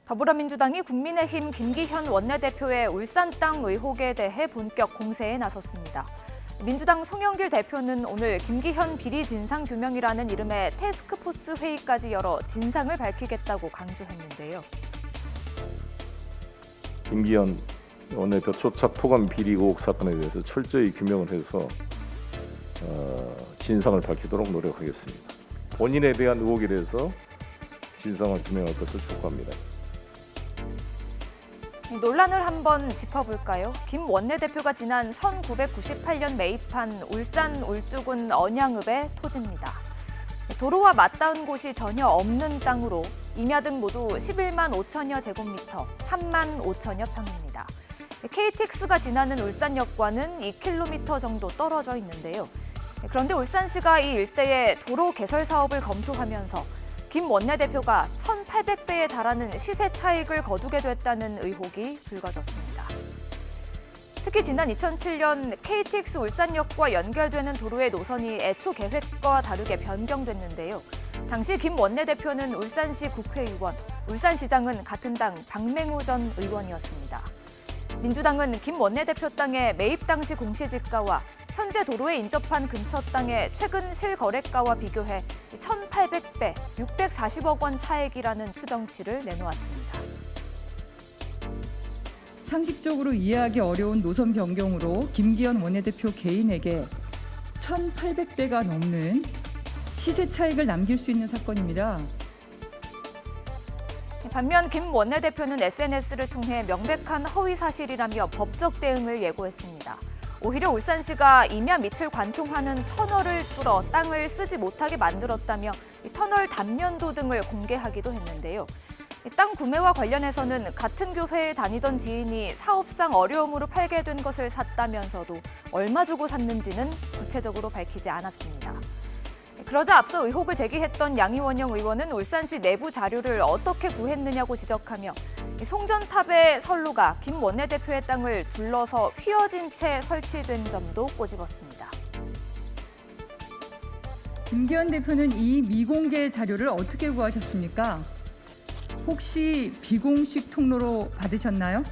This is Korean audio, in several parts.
더불어민주당이 국민의힘 김기현 원내대표의 울산 땅 의혹에 대해 본격 공세에 나섰습니다. 민주당 송영길 대표는 오늘 김기현 비리 진상 규명이라는 이름의 태스크포스 회의까지 열어 진상을 밝히겠다고 강조했는데요. 김기현 원내대표 초착 토감 비리 의혹 사건에 대해서 철저히 규명을 해서 진상을 밝히도록 노력하겠습니다. 본인에 대한 의혹에 대해서 진상을 규명할 것을 촉구합니다. 논란을 한번 짚어볼까요? 김 원내대표가 지난 1998년 매입한 울산 울주군 언양읍의 토지입니다. 도로와 맞닿은 곳이 전혀 없는 땅으로 임야 등 모두 11만 5천여 제곱미터, 3만 5천여 평입니다. KTX가 지나는 울산역과는 2km 정도 떨어져 있는데요. 그런데 울산시가 이 일대의 도로 개설 사업을 검토하면서 김 원내대표가 1,800배에 달하는 시세 차익을 거두게 됐다는 의혹이 불거졌습니다. 특히 지난 2007년 KTX 울산역과 연결되는 도로의 노선이 애초 계획과 다르게 변경됐는데요. 당시 김 원내대표는 울산시 국회의원, 울산시장은 같은 당 박맹우 전 의원이었습니다. 민주당은 김 원내대표 땅의 매입 당시 공시지가와 현재 도로에 인접한 근처 땅의 최근 실거래가와 비교해 1,800배, 640억 원 차익이라는 추정치를 내놓았습니다. 상식적으로 이해하기 어려운 노선 변경으로 김기현 원내대표 개인에게 1,800배가 넘는 시세 차익을 남길 수 있는 사건입니다. 반면 김 원내대표는 SNS를 통해 명백한 허위 사실이라며 법적 대응을 예고했습니다. 오히려 울산시가 임야 밑을 관통하는 터널을 뚫어 땅을 쓰지 못하게 만들었다며 터널 단면도 등을 공개하기도 했는데요. 땅 구매와 관련해서는 같은 교회에 다니던 지인이 사업상 어려움으로 팔게 된 것을 샀다면서도 얼마 주고 샀는지는 구체적으로 밝히지 않았습니다. 그러자 앞서 의혹을 제기했던 양이원영 의원은 울산시 내부 자료를 어떻게 구했느냐고 지적하며 송전탑의 선로가 김 원내대표의 땅을 둘러서 휘어진 채 설치된 점도 꼬집었습니다. 김기현 대표는 이 미공개 자료를 어떻게 구하셨습니까? 혹시 비공식 통로로 받으셨나요?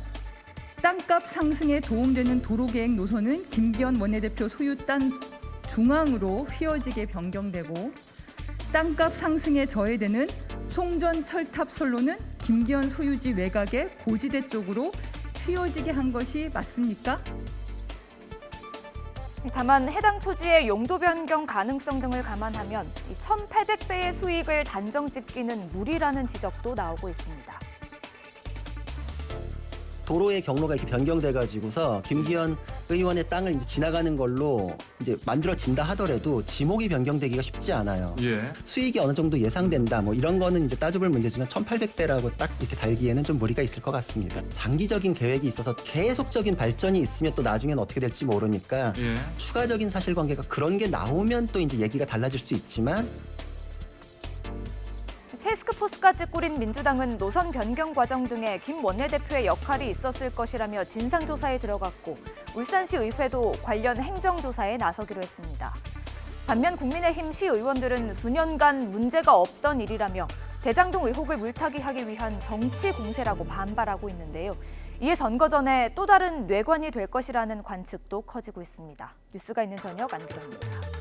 땅값 상승에 도움되는 도로계획 노선은 김기현 원내대표 소유 땅 중앙으로 휘어지게 변경되고 땅값 상승에 저해되는 송전 철탑 선로는 김기현 소유지 외곽의 고지대 쪽으로 휘어지게 한 것이 맞습니까? 다만 해당 토지의 용도 변경 가능성 등을 감안하면 1,800배의 수익을 단정 짓기는 무리라는 지적도 나오고 있습니다. 도로의 경로가 이렇게 변경돼가지고서 김기현 의원의 땅을 이제 지나가는 걸로 이제 만들어진다 하더라도 지목이 변경되기가 쉽지 않아요. 예. 수익이 어느 정도 예상된다, 뭐 이런 거는 이제 따져볼 문제지만 1,800배라고 딱 이렇게 달기에는 좀 무리가 있을 것 같습니다. 장기적인 계획이 있어서 계속적인 발전이 있으면 또 나중에는 어떻게 될지 모르니까 예. 추가적인 사실관계가 그런 게 나오면 또 이제 얘기가 달라질 수 있지만. 태스크포스까지 꾸린 민주당은 노선 변경 과정 등에 김 원내대표의 역할이 있었을 것이라며 진상조사에 들어갔고 울산시 의회도 관련 행정조사에 나서기로 했습니다. 반면 국민의힘 시의원들은 수년간 문제가 없던 일이라며 대장동 의혹을 물타기하기 위한 정치 공세라고 반발하고 있는데요. 이에 선거 전에 또 다른 뇌관이 될 것이라는 관측도 커지고 있습니다. 뉴스가 있는 저녁 안기령입니다.